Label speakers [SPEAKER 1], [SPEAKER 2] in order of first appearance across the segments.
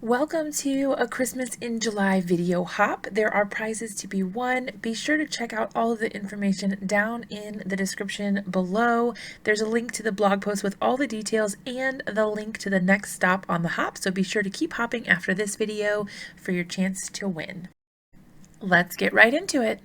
[SPEAKER 1] Welcome to a Christmas in July video hop. There are prizes to be won. Be sure to check out all of the information down in the description below. There's a link to the blog post with all the details and the link to the next stop on the hop, so be sure to keep hopping after this video for your chance to win. Let's get right into it.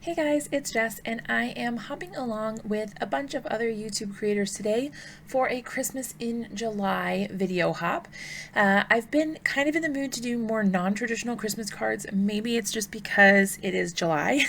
[SPEAKER 1] Hey guys, it's Jess and I am hopping along with a bunch of other YouTube creators today for a Christmas in July video hop. I've been kind of in the mood to do more non-traditional Christmas cards. Maybe it's just because it is July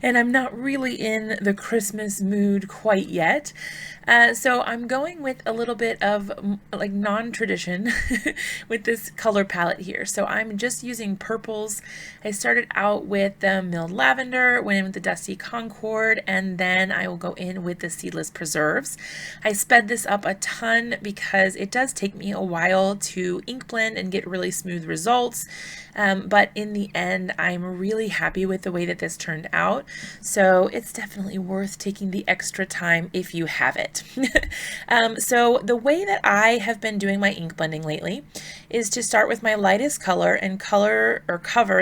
[SPEAKER 1] and I'm not really in the Christmas mood quite yet. So I'm going with a little bit of like non-tradition with this color palette here. So I'm just using purples. I started out with the milled lavender, went in with the dusty Concord, and then I will go in with the Seedless preserves. I sped this up a ton because it does take me a while to ink blend and get really smooth results. But in the end, I'm really happy with the way that this turned out. So it's definitely worth taking the extra time if you have it. So the way that I have been doing my ink blending lately is to start with my lightest color and cover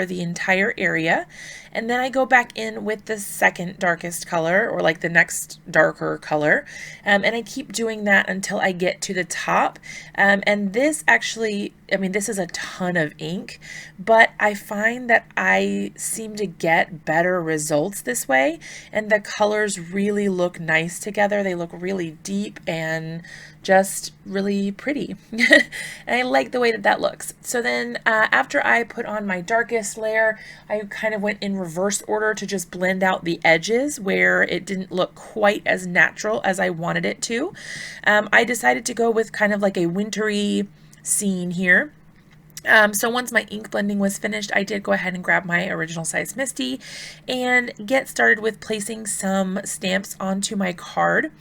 [SPEAKER 1] the entire area. And then I go back in with the second darkest color, or like the next darker color. And I keep doing that until I get to the top. And this actually, this is a ton of ink, but I find that I seem to get better results this way. And the colors really look nice together. They look really deep and just really pretty. And I like the way that that looks. So then after I put on my darkest layer, I kind of went in reverse order to just blend out the edges where it didn't look quite as natural as I wanted it to. I decided to go with kind of like a wintry scene here. So once my ink blending was finished, I did go ahead and grab my original size MISTI and get started with placing some stamps onto my card.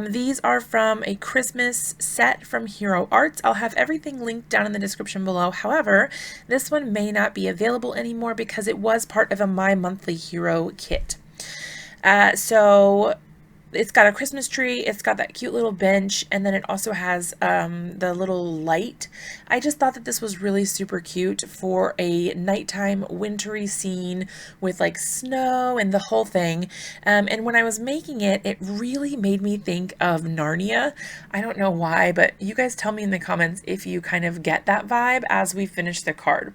[SPEAKER 1] These are from a Christmas set from Hero Arts. I'll have everything linked down in the description below. However, this one may not be available anymore because it was part of a My Monthly Hero kit. So it's got a Christmas tree, it's got that cute little bench, and then it also has the little light. I just thought that this was really super cute for a nighttime wintry scene with like snow and the whole thing. And when I was making it, it really made me think of Narnia. I don't know why, but you guys tell me in the comments if you kind of get that vibe as we finish the card.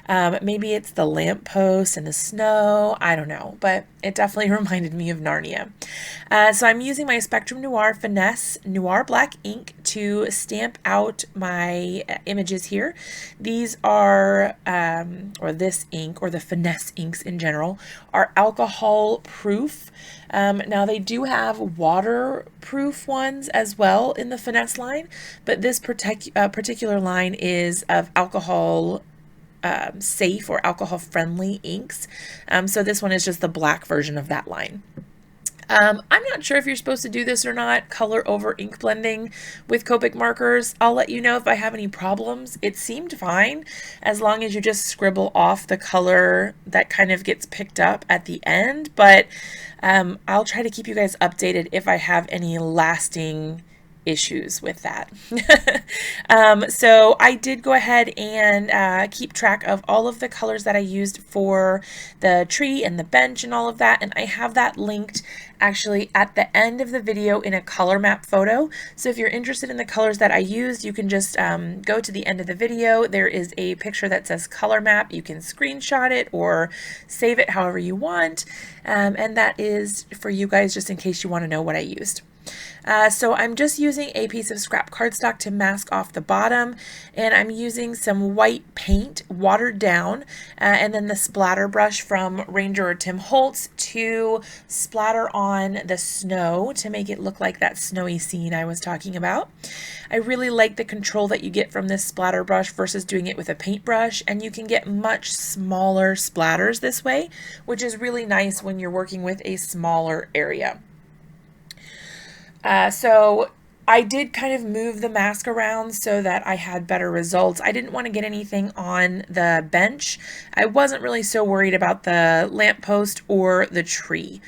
[SPEAKER 1] Maybe it's the lamppost and the snow, I don't know, but it definitely reminded me of Narnia. So I'm using my Spectrum Noir Finesse Noir Black ink to stamp out my images here. These are, or this ink, or the Finesse inks in general, are alcohol proof. Now they do have waterproof ones as well in the Finesse line, but this particular line is of alcohol safe or alcohol friendly inks. So this one is just the black version of that line. I'm not sure if you're supposed to do this or not, color over ink blending with Copic markers. I'll let you know if I have any problems. It seemed fine as long as you just scribble off the color that kind of gets picked up at the end, but I'll try to keep you guys updated if I have any lasting issues with that. So I did go ahead and keep track of all of the colors that I used for the tree and the bench and all of that, and I have that linked actually at the end of the video in a color map photo. So if you're interested in the colors that I used, you can just go to the end of the video. There is a picture that says color map. You can screenshot it or save it however you want, and that is for you guys just in case you want to know what I used. So I'm just using a piece of scrap cardstock to mask off the bottom, and I'm using some white paint watered down, and then the splatter brush from Ranger or Tim Holtz to splatter on the snow to make it look like that snowy scene I was talking about. I really like the control that you get from this splatter brush versus doing it with a paintbrush, and you can get much smaller splatters this way, which is really nice when you're working with a smaller area. So I did kind of move the mask around so that I had better results. I didn't want to get anything on the bench. I wasn't really so worried about the lamppost or the tree.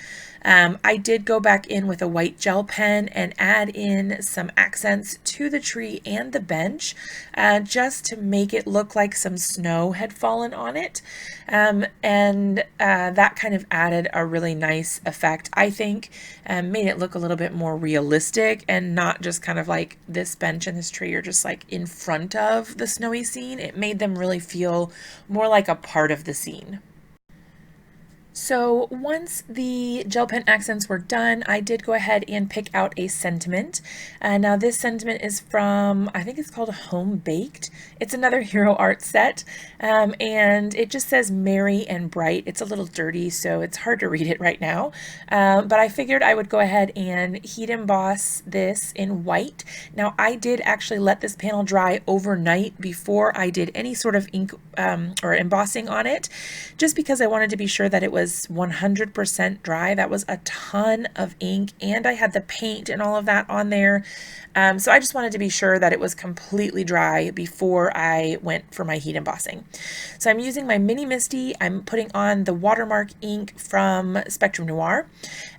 [SPEAKER 1] I did go back in with a white gel pen and add in some accents to the tree and the bench, just to make it look like some snow had fallen on it. And that kind of added a really nice effect, I think, made it look a little bit more realistic and not just kind of like this bench and this tree are just like in front of the snowy scene. It made them really feel more like a part of the scene. So once the gel pen accents were done, I did go ahead and pick out a sentiment. Now this sentiment is from, I think it's called Home Baked. It's another Hero Art set, and it just says merry and bright. It's a little dirty, so it's hard to read it right now, but I figured I would go ahead and heat emboss this in white. Now I did actually let this panel dry overnight before I did any sort of ink or embossing on it, just because I wanted to be sure that it was 100% dry. That was a ton of ink, and I had the paint and all of that on there. So I just wanted to be sure that it was completely dry before I went for my heat embossing. So I'm using my mini MISTI. I'm putting on the watermark ink from Spectrum Noir.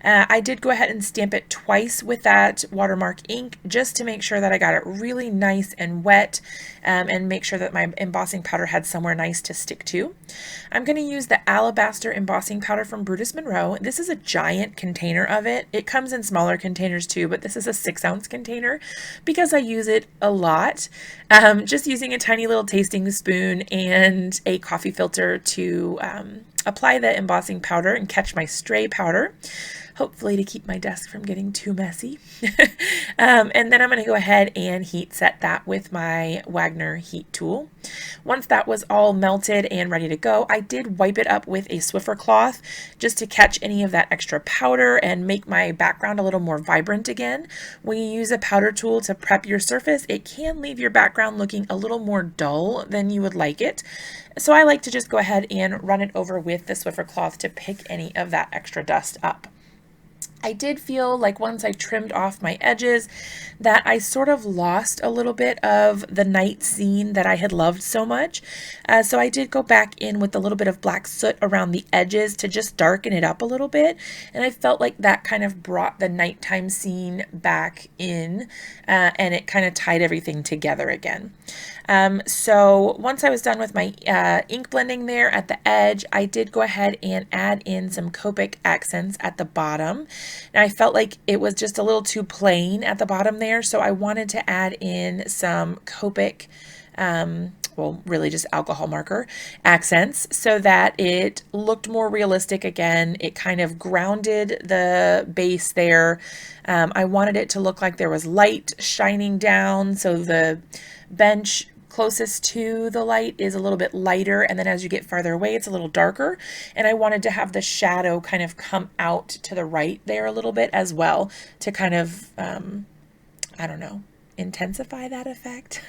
[SPEAKER 1] I did go ahead and stamp it twice with that watermark ink just to make sure that I got it really nice and wet, and make sure that my embossing powder had somewhere nice to stick to. I'm going to use the Alabaster embossing powder from Brutus Monroe. This is a giant container of it. It comes in smaller containers too, but this is a 6-ounce container because I use it a lot. Just using a tiny little tasting spoon and a coffee filter to apply the embossing powder and catch my stray powder, hopefully to keep my desk from getting too messy. And then I'm going to go ahead and heat set that with my Wagner heat tool. Once that was all melted and ready to go, I did wipe it up with a Swiffer cloth just to catch any of that extra powder and make my background a little more vibrant again. When you use a powder tool to prep your surface, it can leave your background looking a little more dull than you would like it. So I like to just go ahead and run it over with the Swiffer cloth to pick any of that extra dust up. I did feel like once I trimmed off my edges that I sort of lost a little bit of the night scene that I had loved so much. So I did go back in with a little bit of black soot around the edges to just darken it up a little bit. And I felt like that kind of brought the nighttime scene back in, and it kind of tied everything together again. So once I was done with my ink blending there at the edge, I did go ahead and add in some Copic accents at the bottom. Now I felt like it was just a little too plain at the bottom there, so I wanted to add in some Copic, well, really just alcohol marker accents so that it looked more realistic again. It kind of grounded the base there. I wanted it to look like there was light shining down, so the bench closest to the light is a little bit lighter, and then as you get farther away it's a little darker, and I wanted to have the shadow kind of come out to the right there a little bit as well to kind of I don't know, intensify that effect.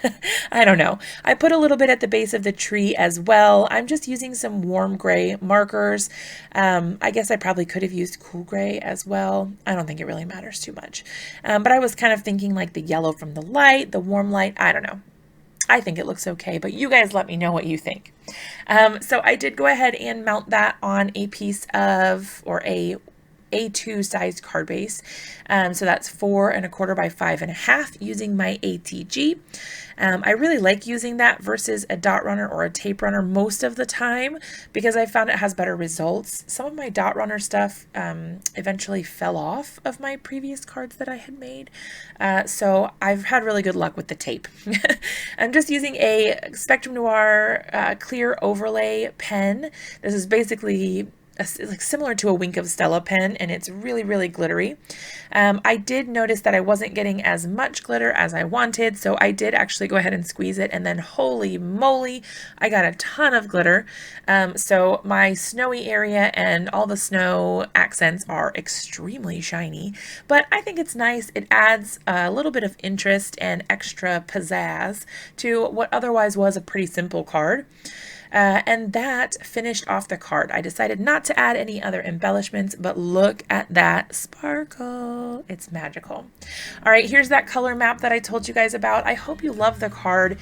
[SPEAKER 1] I don't know. I put a little bit at the base of the tree as well. I'm just using some warm gray markers. I guess I probably could have used cool gray as well. I don't think it really matters too much, but I was kind of thinking like the yellow from the light, the warm light. I don't know. I think it looks okay, but you guys let me know what you think. So I did go ahead and mount that on a piece of, or a A2 sized card base. So that's 4 1/4 by 5 1/2 using my ATG. I really like using that versus a dot runner or a tape runner most of the time because I found it has better results. Some of my dot runner stuff eventually fell off of my previous cards that I had made. So I've had really good luck with the tape. I'm just using a Spectrum Noir clear overlay pen. This is basically like similar to a Wink of Stella pen, and it's really, really glittery. I did notice that I wasn't getting as much glitter as I wanted, so I did actually go ahead and squeeze it, and then holy moly, I got a ton of glitter. So my snowy area and all the snow accents are extremely shiny, but I think it's nice. It adds a little bit of interest and extra pizzazz to what otherwise was a pretty simple card. And that finished off the card. I decided not to add any other embellishments, but look at that sparkle. It's magical. All right, here's that color map that I told you guys about. I hope you love the card.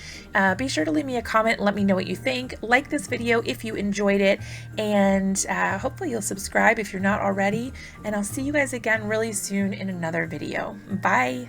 [SPEAKER 1] Be sure to leave me a comment and let me know what you think. Like this video if you enjoyed it, and hopefully you'll subscribe if you're not already. And I'll see you guys again really soon in another video. Bye.